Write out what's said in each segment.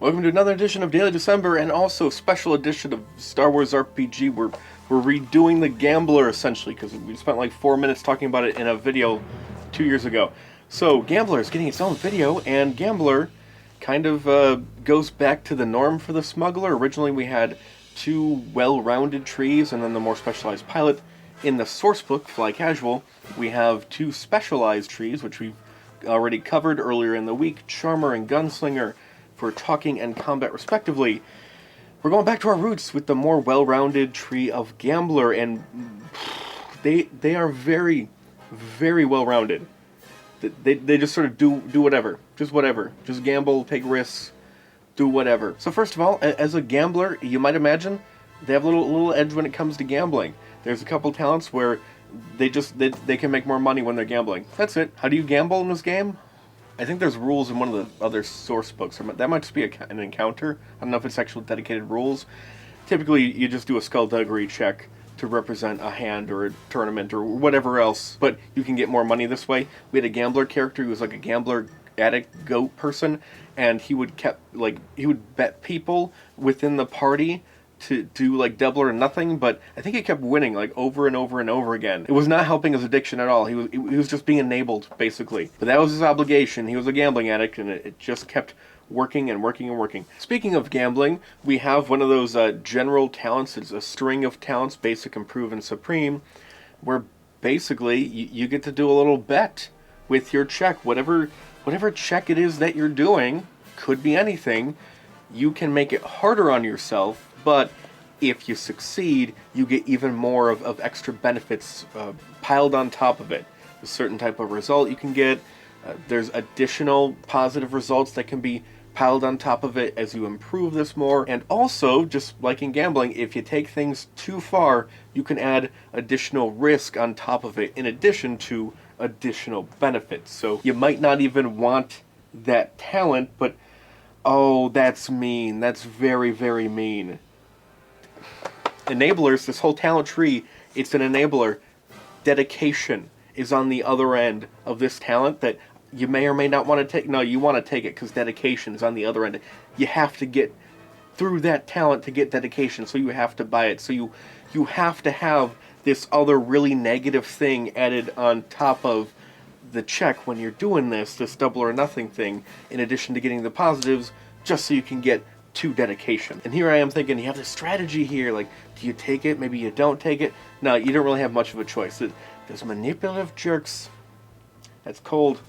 Welcome to another edition of Daily December, and also special edition of Star Wars RPG. We're redoing the Gambler, essentially, because we spent like 4 minutes talking about it in a video 2 years ago. So, Gambler is getting its own video, and Gambler kind of goes back to the norm for the Smuggler. Originally we had 2 well-rounded trees, and then the more specialized pilot. In the sourcebook, Fly Casual, we have 2 specialized trees, which we've already covered earlier in the week, Charmer and Gunslinger, for talking and combat respectively. We're going back to our roots with the more well-rounded tree of Gambler, and they are very, very well-rounded. They just sort of do whatever. Just whatever. Just gamble, take risks, do whatever. So first of all, as a gambler, you might imagine, they have a little edge when it comes to gambling. There's a couple talents where they can make more money when they're gambling. That's it. How do you gamble in this game? I think there's rules in one of the other source books. That might just be an encounter. I don't know if it's actual dedicated rules. Typically, you just do a skullduggery check to represent a hand or a tournament or whatever else, but you can get more money this way. We had a gambler character who was like a gambler addict goat person, and he would bet people within the party to do like double or nothing, but I think he kept winning like over and over and over again. It was not helping his addiction at all. He was just being enabled, basically. But that was his obligation. He was a gambling addict, and it just kept working and working and working. Speaking of gambling, we have one of those general talents. It's a string of talents, basic, improve, and supreme, where basically you get to do a little bet with your check. Whatever check it is that you're doing, could be anything, you can make it harder on yourself, but if you succeed, you get even more of extra benefits piled on top of it. A certain type of result you can get. There's additional positive results that can be piled on top of it as you improve this more. And also, just like in gambling, if you take things too far, you can add additional risk on top of it in addition to additional benefits. So you might not even want that talent, but oh, that's mean. That's very, very mean. Enablers, this whole talent tree, it's an enabler. Dedication is on the other end of this talent that you may or may not want to take. No, you want to take it because dedication is on the other end. You have to get through that talent to get dedication, so you have to buy it. So you have to have this other really negative thing added on top of the check when you're doing this double or nothing thing, in addition to getting the positives, just so you can get to dedication. And here I am thinking, you have this strategy here, like, do you take it? Maybe you don't take it. No, you don't really have much of a choice. There's manipulative jerks. That's cold.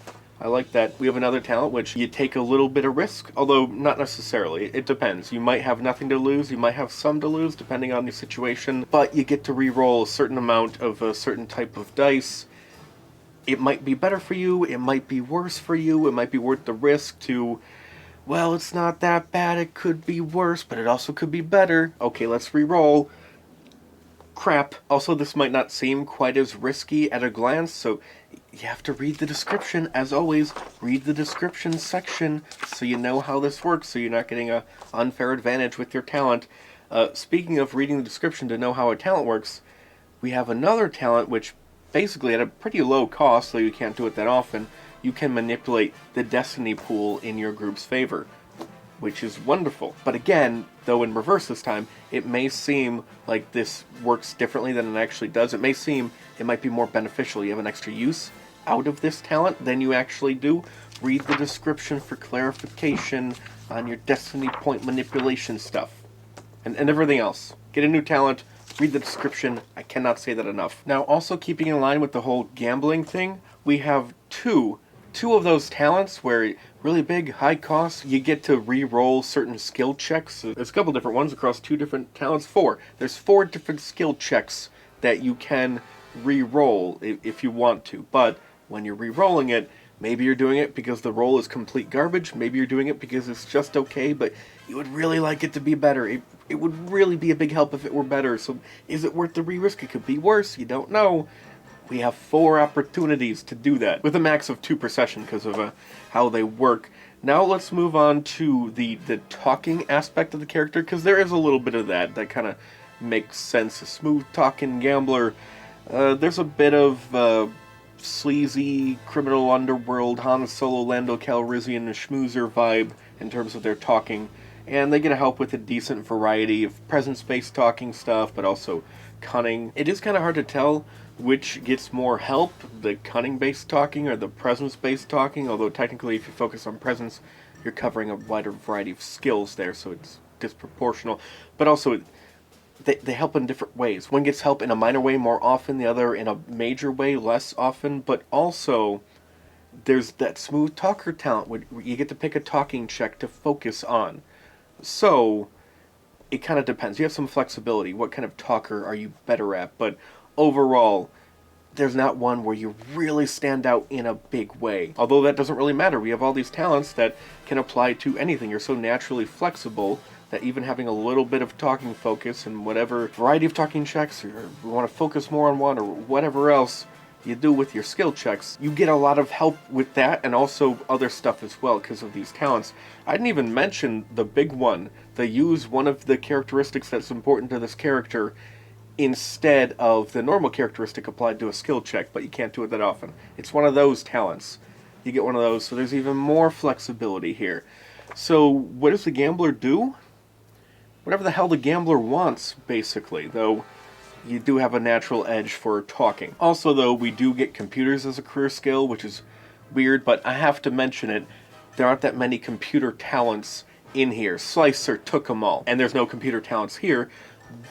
I like that. We have another talent, which you take a little bit of risk, although not necessarily. It depends. You might have nothing to lose. You might have some to lose, depending on the situation. But you get to re-roll a certain amount of a certain type of dice. It might be better for you. It might be worse for you. It might be worth the risk to, well, it's not that bad. It could be worse, but it also could be better. Okay, let's re-roll. Crap. Also, this might not seem quite as risky at a glance, so you have to read the description. As always, read the description section so you know how this works, so you're not getting an unfair advantage with your talent. Speaking of reading the description to know how a talent works, we have another talent which basically at a pretty low cost, so you can't do it that often, you can manipulate the destiny pool in your group's favor, which is wonderful. But again, though in reverse this time, it may seem like this works differently than it actually does. It may seem it might be more beneficial. You have an extra use out of this talent than you actually do. Read the description for clarification on your destiny point manipulation stuff. And everything else. Get a new talent. Read the description. I cannot say that enough. Now, also keeping in line with the whole gambling thing, we have two of those talents where really big, high cost, you get to re-roll certain skill checks. There's a couple different ones across 2 different talents. 4. There's 4 different skill checks that you can re-roll if you want to. But when you're re-rolling it, maybe you're doing it because the roll is complete garbage. Maybe you're doing it because it's just okay, but you would really like it to be better. It would really be a big help if it were better. So is it worth the re-risk? It could be worse. You don't know. We have 4 opportunities to do that, with a max of 2 per session because of how they work. Now let's move on to the talking aspect of the character, because there is a little bit of that kind of makes sense. A smooth talking gambler. There's a bit of sleazy criminal underworld Han Solo, Lando Calrissian, and Schmoozer vibe in terms of their talking, and they get help with a decent variety of presence-based talking stuff, but also cunning. It is kind of hard to tell which gets more help, the cunning-based talking or the presence-based talking, although technically if you focus on presence, you're covering a wider variety of skills there, so it's disproportional. But also, they help in different ways. One gets help in a minor way more often, the other in a major way less often, but also there's that smooth talker talent where you get to pick a talking check to focus on. So, it kind of depends. You have some flexibility. What kind of talker are you better at? But overall, there's not one where you really stand out in a big way. Although that doesn't really matter. We have all these talents that can apply to anything. You're so naturally flexible that even having a little bit of talking focus and whatever variety of talking checks, or you want to focus more on one, or whatever else you do with your skill checks, you get a lot of help with that and also other stuff as well because of these talents. I didn't even mention the big one. They use one of the characteristics that's important to this character instead of the normal characteristic applied to a skill check, but you can't do it that often. It's one of those talents. You get one of those, so there's even more flexibility here. So what does the gambler do? Whatever the hell the gambler wants, basically, though you do have a natural edge for talking. Also, though, we do get computers as a career skill, which is weird, but I have to mention it. There aren't that many computer talents in here. Slicer took them all, and there's no computer talents here,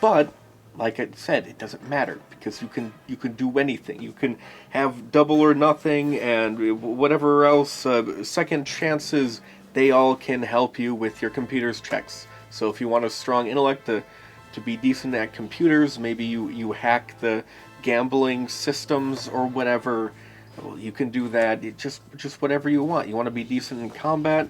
but like I said, it doesn't matter because you can do anything. You can have double or nothing and whatever else, second chances, they all can help you with your computer's checks. So if you want a strong intellect to be decent at computers, maybe you hack the gambling systems or whatever, well, you can do that. Just whatever you want. You want to be decent in combat,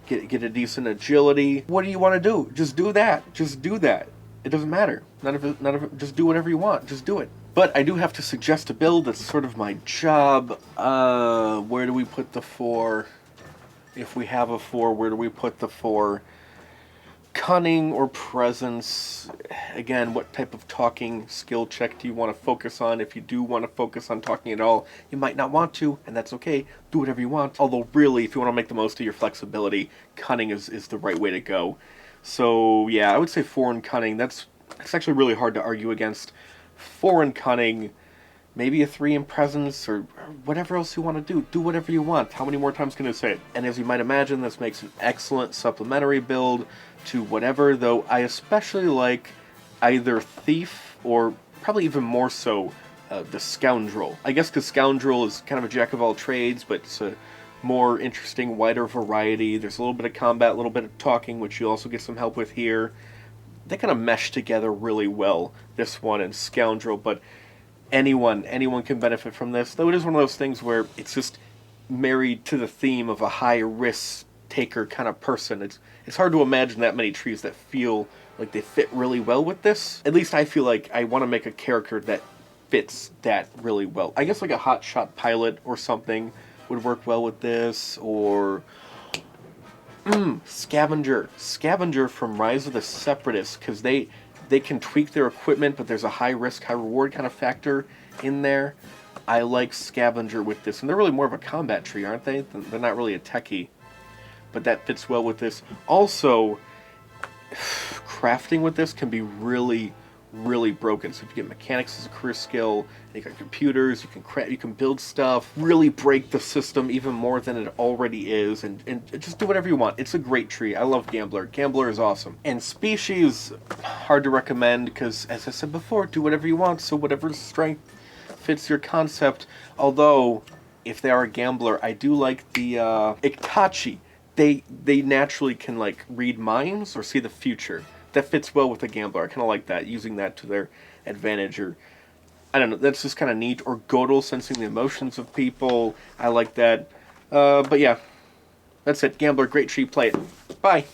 get a decent agility. What do you want to do? Just do that. Just do that. It doesn't matter. None of it. Just do whatever you want. Just do it. But I do have to suggest a build. That's sort of my job. Where do we put the 4? If we have a 4, where do we put the 4? Cunning or presence? Again, what type of talking skill check do you want to focus on? If you do want to focus on talking at all, you might not want to, and that's okay. Do whatever you want. Although really, if you want to make the most of your flexibility, cunning is the right way to go. So yeah, I would say 4 in cunning. That's actually really hard to argue against. 4 in cunning, maybe a 3 in presence, or whatever else you want to do. Do whatever you want. How many more times can I say it? And as you might imagine, this makes an excellent supplementary build to whatever, though I especially like either Thief or probably even more so the Scoundrel. I guess because Scoundrel is kind of a jack of all trades, but it's a more interesting, wider variety. There's a little bit of combat, a little bit of talking, which you also get some help with here. They kind of mesh together really well, this one and Scoundrel, but anyone can benefit from this, though it is one of those things where it's just married to the theme of a high-risk taker kind of person. It's hard to imagine that many trees that feel like they fit really well with this. At least I feel like I want to make a character that fits that really well. I guess like a hotshot pilot or something would work well with this, or Scavenger. Scavenger from Rise of the Separatists, because they can tweak their equipment, but there's a high risk, high reward kind of factor in there. I like Scavenger with this, and they're really more of a combat tree, aren't they? They're not really a techie, but that fits well with this. Also, crafting with this can be really broken. So if you get mechanics as a career skill, and you got computers, you can build stuff, really break the system even more than it already is, and just do whatever you want. It's a great tree. I love Gambler. Gambler is awesome. And Species, hard to recommend, because as I said before, do whatever you want, so whatever strength fits your concept. Although, if they are a Gambler, I do like the Iktachi. They naturally can like read minds or see the future. That fits well with a Gambler. I kind of like that, using that to their advantage, or I don't know, that's just kind of neat. Or Godel, sensing the emotions of people. I like that. But yeah, that's it. Gambler, great tree, play it. Bye.